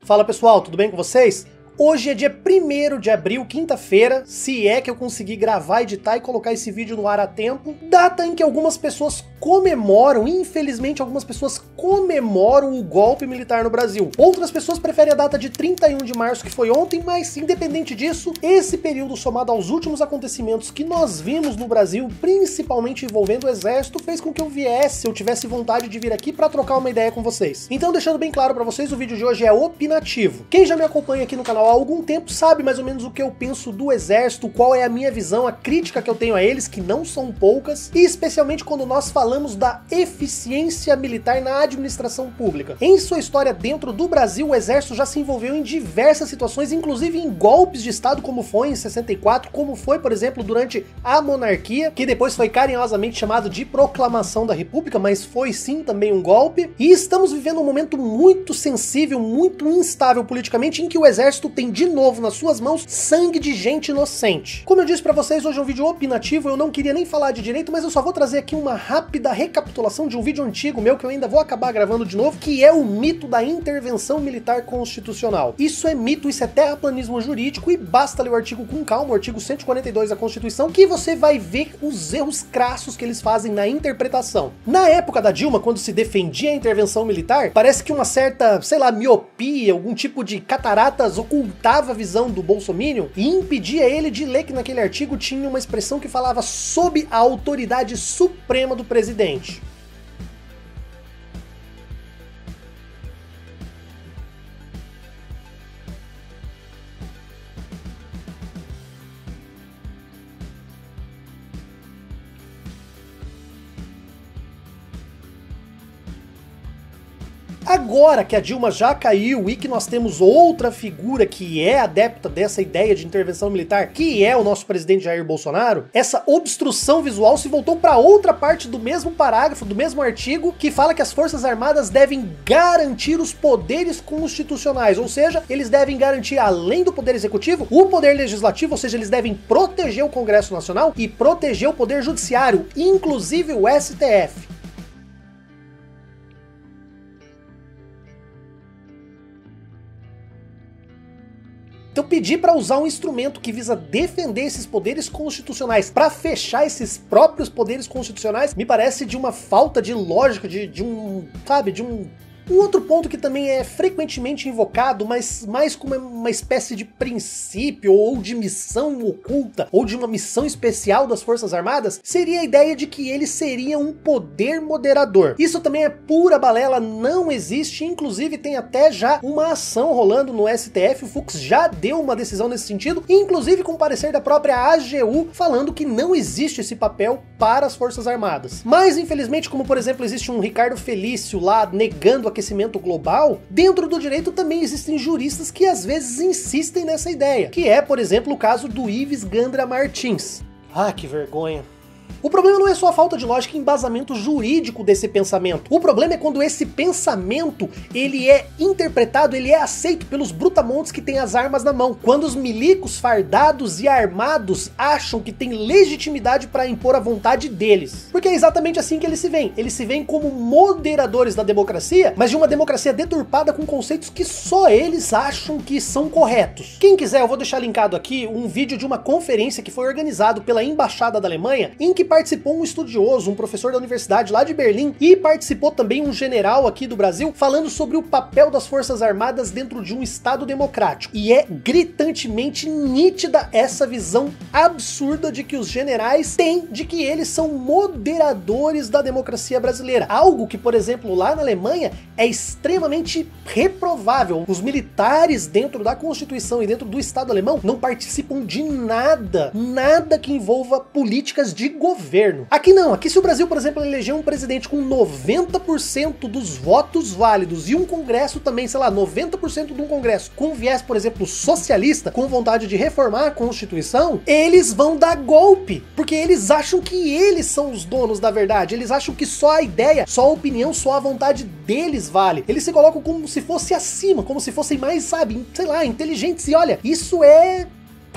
Fala pessoal, tudo bem com vocês? Hoje é dia 1º de abril, quinta-feira, se é que eu consegui gravar, editar e colocar esse vídeo no ar a tempo. Data em que algumas pessoas comemoram, infelizmente algumas pessoas comemoram o golpe militar no Brasil. Outras pessoas preferem a data de 31 de março, que foi ontem, mas independente disso, esse período somado aos últimos acontecimentos que nós vimos no Brasil, principalmente envolvendo o exército, fez com que eu tivesse vontade de vir aqui para trocar uma ideia com vocês. Então, deixando bem claro para vocês, o vídeo de hoje é opinativo. Quem já me acompanha aqui no canal há algum tempo sabe mais ou menos o que eu penso do exército, qual é a minha visão, a crítica que eu tenho a eles, que não são poucas, e especialmente quando nós falamos da eficiência militar na administração pública. Em sua história dentro do Brasil, o exército já se envolveu em diversas situações, inclusive em golpes de estado, como foi em 64, como foi, por exemplo, durante a monarquia, que depois foi carinhosamente chamado de proclamação da república, mas foi sim também um golpe. E estamos vivendo um momento muito sensível, muito instável politicamente, em que o exército tem de novo nas suas mãos sangue de gente inocente. Como eu disse pra vocês, hoje é um vídeo opinativo, eu não queria nem falar de direito, mas eu só vou trazer aqui uma rápida recapitulação de um vídeo antigo meu, que eu ainda vou acabar gravando de novo, que é o mito da intervenção militar constitucional. Isso é mito, isso é terraplanismo jurídico, e basta ler o artigo com calma, o artigo 142 da Constituição, que você vai ver os erros crassos que eles fazem na interpretação. Na época da Dilma, quando se defendia a intervenção militar, parece que uma certa, sei lá, miopia, algum tipo de cataratas ocultava a visão do bolsominion e impedia ele de ler que naquele artigo tinha uma expressão que falava sob a autoridade suprema do presidente. Agora que a Dilma já caiu e que nós temos outra figura que é adepta dessa ideia de intervenção militar, que é o nosso presidente Jair Bolsonaro, essa obstrução visual se voltou para outra parte do mesmo parágrafo, do mesmo artigo, que fala que as Forças Armadas devem garantir os poderes constitucionais, ou seja, eles devem garantir, além do poder executivo, o poder legislativo, ou seja, eles devem proteger o Congresso Nacional e proteger o poder judiciário, inclusive o STF. Então pedir para usar um instrumento que visa defender esses poderes constitucionais para fechar esses próprios poderes constitucionais me parece de uma falta de lógica, de um outro ponto que também é frequentemente invocado, mas mais como uma espécie de princípio ou de missão oculta ou de uma missão especial das Forças Armadas, seria a ideia de que eles seriam um poder moderador. Isso também é pura balela, não existe, inclusive tem até já uma ação rolando no STF, o Fux já deu uma decisão nesse sentido, inclusive com parecer da própria AGU, falando que não existe esse papel para as Forças Armadas. Mas infelizmente, como por exemplo existe um Ricardo Felício lá negando aquecimento global, dentro do direito também existem juristas que às vezes insistem nessa ideia, que é, por exemplo, o caso do Ives Gandra Martins. Ah, que vergonha. O problema não é só a falta de lógica e embasamento jurídico desse pensamento. O problema é quando esse pensamento, ele é interpretado, ele é aceito pelos brutamontes que têm as armas na mão. Quando os milicos fardados e armados acham que têm legitimidade para impor a vontade deles. Porque é exatamente assim que eles se veem. Eles se veem como moderadores da democracia, mas de uma democracia deturpada com conceitos que só eles acham que são corretos. Quem quiser, eu vou deixar linkado aqui um vídeo de uma conferência que foi organizado pela Embaixada da Alemanha, em que participou um estudioso, um professor da universidade lá de Berlim, e participou também um general aqui do Brasil, falando sobre o papel das Forças Armadas dentro de um Estado democrático. E é gritantemente nítida essa visão absurda de que os generais têm, de que eles são moderadores da democracia brasileira. Algo que, por exemplo, lá na Alemanha é extremamente reprovável. Os militares dentro da Constituição e dentro do Estado alemão não participam de nada que envolva políticas de governo. Aqui não, aqui se o Brasil, por exemplo, eleger um presidente com 90% dos votos válidos e um congresso também, sei lá, 90% de um congresso com viés, por exemplo, socialista, com vontade de reformar a Constituição, eles vão dar golpe, porque eles acham que eles são os donos da verdade, eles acham que só a ideia, só a opinião, só a vontade deles vale. Eles se colocam como se fosse acima, como se fossem mais, sabe, sei lá, inteligentes, e olha, isso é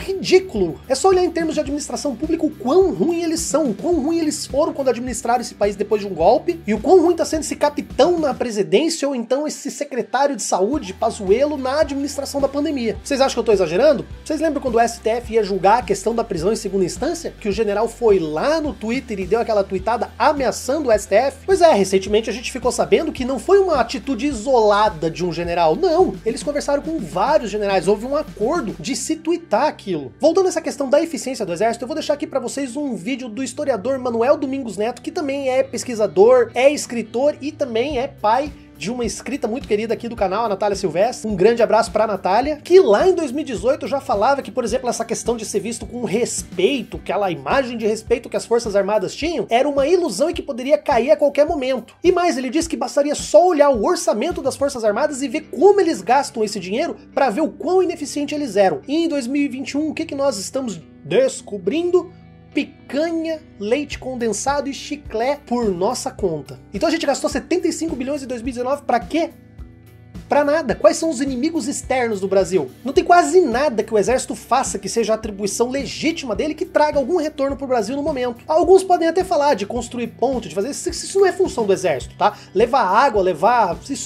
ridículo. É só olhar em termos de administração pública o quão ruim eles são, o quão ruim eles foram quando administraram esse país depois de um golpe, e o quão ruim tá sendo esse capitão na presidência ou então esse secretário de saúde, Pazuello, na administração da pandemia. Vocês acham que eu tô exagerando? Vocês lembram quando o STF ia julgar a questão da prisão em segunda instância? Que o general foi lá no Twitter e deu aquela tweetada ameaçando o STF? Pois é, recentemente a gente ficou sabendo que não foi uma atitude isolada de um general, não. Eles conversaram com vários generais, houve um acordo de se tweetar aquilo. Voltando a essa questão da eficiência do exército, eu vou deixar aqui pra vocês um vídeo do historiador Manuel Domingos Neto, que também é pesquisador, é escritor e também é pai de uma inscrita muito querida aqui do canal, a Natália Silvestre. Um grande abraço pra Natália, que lá em 2018 já falava que, por exemplo, essa questão de ser visto com respeito, aquela imagem de respeito que as Forças Armadas tinham, era uma ilusão e que poderia cair a qualquer momento. E mais, ele disse que bastaria só olhar o orçamento das Forças Armadas e ver como eles gastam esse dinheiro para ver o quão ineficiente eles eram. E em 2021, o que nós estamos descobrindo? Picanha, leite condensado e chiclete por nossa conta. Então a gente gastou 75 bilhões em 2019 pra quê? Pra nada. Quais são os inimigos externos do Brasil? Não tem quase nada que o exército faça que seja a atribuição legítima dele que traga algum retorno pro Brasil no momento. Alguns podem até falar de construir ponte, de fazer isso não é função do exército, tá? Levar água,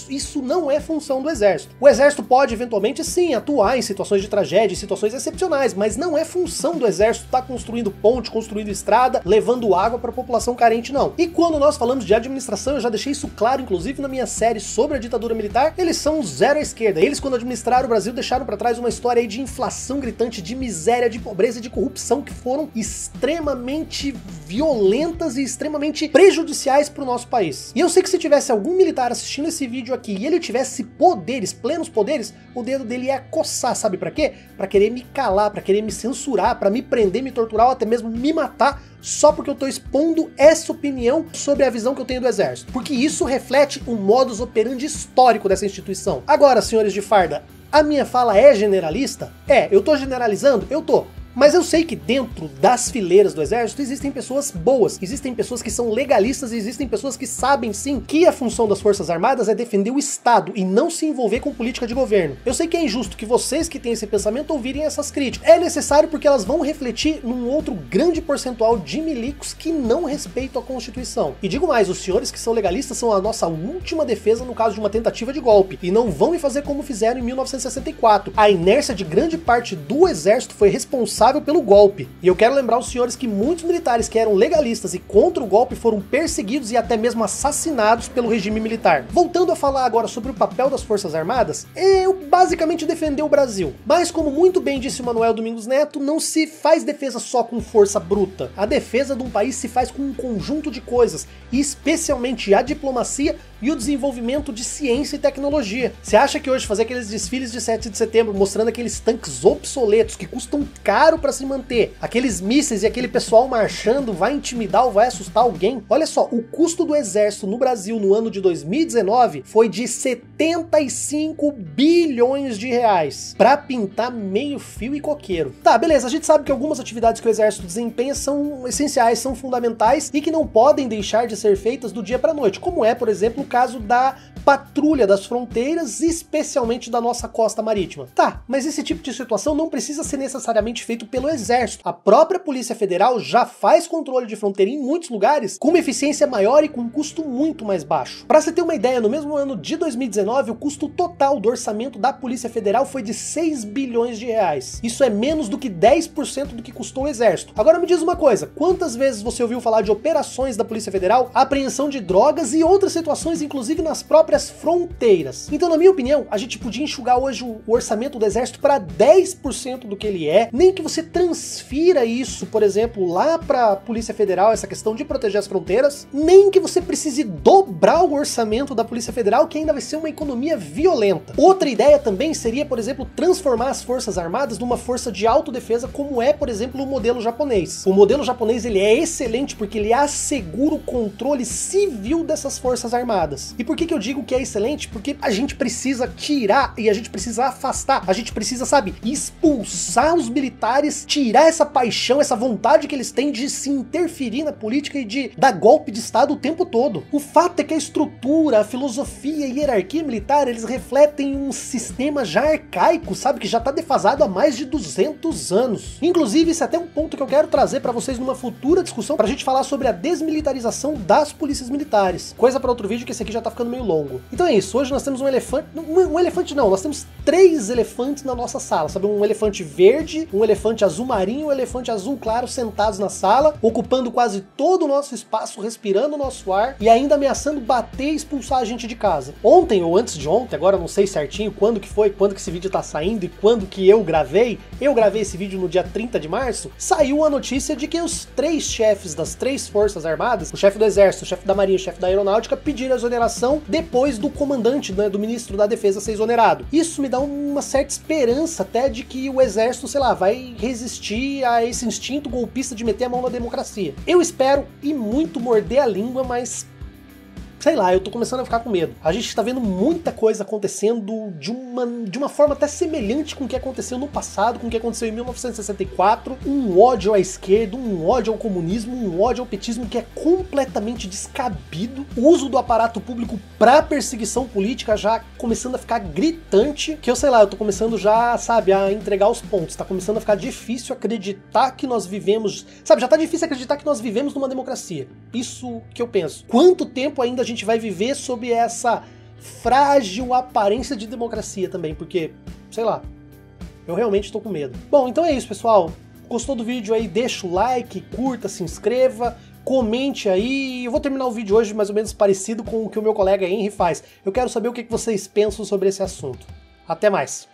isso não é função do exército. O exército pode eventualmente sim atuar em situações de tragédia, em situações excepcionais, mas não é função do exército estar construindo ponte, construindo estrada, levando água pra população carente, não. E quando nós falamos de administração, eu já deixei isso claro, inclusive na minha série sobre a ditadura militar, eles são zero à esquerda. Eles, quando administraram o Brasil, deixaram pra trás uma história aí de inflação gritante, de miséria, de pobreza e de corrupção que foram extremamente violentas e extremamente prejudiciais pro nosso país. E eu sei que se tivesse algum militar assistindo esse vídeo aqui e ele tivesse poderes, plenos poderes, o dedo dele ia coçar, sabe pra quê? Pra querer me calar, pra querer me censurar, pra me prender, me torturar ou até mesmo me matar só porque eu tô expondo essa opinião sobre a visão que eu tenho do exército. Porque isso reflete o modus operandi histórico dessa instituição. Agora, senhores de farda, a minha fala é generalista? É, eu tô generalizando? Eu tô. Mas eu sei que dentro das fileiras do exército existem pessoas boas, existem pessoas que são legalistas e existem pessoas que sabem sim que a função das Forças Armadas é defender o Estado e não se envolver com política de governo. Eu sei que é injusto que vocês que têm esse pensamento ouvirem essas críticas. É necessário porque elas vão refletir num outro grande percentual de milicos que não respeitam a Constituição. E digo mais, os senhores que são legalistas são a nossa última defesa no caso de uma tentativa de golpe e não vão me fazer como fizeram em 1964. A inércia de grande parte do exército foi responsável pelo golpe. E eu quero lembrar os senhores que muitos militares que eram legalistas e contra o golpe foram perseguidos e até mesmo assassinados pelo regime militar. Voltando a falar agora sobre o papel das Forças Armadas, eu basicamente defender o Brasil. Mas como muito bem disse o Manuel Domingos Neto, não se faz defesa só com força bruta. A defesa de um país se faz com um conjunto de coisas, e especialmente a diplomacia e o desenvolvimento de ciência e tecnologia. Você acha que hoje fazer aqueles desfiles de 7 de setembro mostrando aqueles tanques obsoletos que custam caro para se manter, aqueles mísseis e aquele pessoal marchando vai intimidar ou vai assustar alguém? Olha só, o custo do exército no Brasil no ano de 2019 foi de 75 bilhões de reais para pintar meio fio e coqueiro. Tá, beleza, a gente sabe que algumas atividades que o exército desempenha são essenciais, são fundamentais e que não podem deixar de ser feitas do dia para noite, como é, por exemplo, o caso da patrulha das fronteiras, especialmente da nossa costa marítima. Tá, mas esse tipo de situação não precisa ser necessariamente feito pelo exército. A própria Polícia Federal já faz controle de fronteira em muitos lugares com uma eficiência maior e com um custo muito mais baixo. Para você ter uma ideia, no mesmo ano de 2019, o custo total do orçamento da Polícia Federal foi de 6 bilhões de reais. Isso é menos do que 10% do que custou o exército. Agora me diz uma coisa, quantas vezes você ouviu falar de operações da Polícia Federal, apreensão de drogas e outras situações, inclusive nas próprias fronteiras? Então, na minha opinião, a gente podia enxugar hoje o orçamento do exército para 10% do que ele é, nem que você transfira isso, por exemplo, lá para a Polícia Federal, essa questão de proteger as fronteiras, nem que você precise dobrar o orçamento da Polícia Federal, que ainda vai ser uma economia violenta. Outra ideia também seria, por exemplo, transformar as Forças Armadas numa força de autodefesa, como é, por exemplo, o modelo japonês. O modelo japonês, ele é excelente porque ele assegura o controle civil dessas Forças Armadas. E por que eu digo que é excelente? Porque a gente precisa tirar e a gente precisa afastar, a gente precisa, sabe, expulsar os militares militares tirar essa paixão, essa vontade que eles têm de se interferir na política e de dar golpe de Estado o tempo todo. O fato é que a estrutura, a filosofia e a hierarquia militar, eles refletem um sistema já arcaico, sabe, que já tá defasado há mais de 200 anos. Inclusive, esse é até um ponto que eu quero trazer pra vocês numa futura discussão, pra gente falar sobre a desmilitarização das polícias militares. Coisa pra outro vídeo, que esse aqui já tá ficando meio longo. Então é isso, hoje nós temos um elefante, nós temos 3 elefantes na nossa sala, sabe, um elefante verde, um elefante azul marinho e um elefante azul claro sentados na sala, ocupando quase todo o nosso espaço, respirando o nosso ar e ainda ameaçando bater e expulsar a gente de casa. Ontem ou antes de ontem, agora eu não sei certinho quando que foi, quando que esse vídeo tá saindo e quando que eu gravei esse vídeo no dia 30 de março, saiu a notícia de que os 3 chefes das 3 forças armadas, o chefe do exército, o chefe da marinha e o chefe da aeronáutica, pediram exoneração depois do comandante, né, do ministro da defesa ser exonerado. Isso me dá uma certa esperança até de que o exército, sei lá, vai resistir a esse instinto golpista de meter a mão na democracia. Eu espero e muito morder a língua, mas sei lá, eu tô começando a ficar com medo. A gente tá vendo muita coisa acontecendo de uma forma até semelhante com o que aconteceu no passado, com o que aconteceu em 1964. Um ódio à esquerda, um ódio ao comunismo, um ódio ao petismo que é completamente descabido. O uso do aparato público pra perseguição política já começando a ficar gritante, que eu sei lá, eu tô começando já, sabe, a entregar os pontos. Tá começando a ficar difícil acreditar que nós vivemos, sabe, já tá difícil acreditar que nós vivemos numa democracia. Isso que eu penso. Quanto tempo ainda a gente vai viver sob essa frágil aparência de democracia também, porque, sei lá, eu realmente tô com medo. Bom, então é isso, pessoal. Gostou do vídeo aí? Deixa o like, curta, se inscreva, comente aí. Eu vou terminar o vídeo hoje mais ou menos parecido com o que o meu colega Henry faz. Eu quero saber o que vocês pensam sobre esse assunto. Até mais!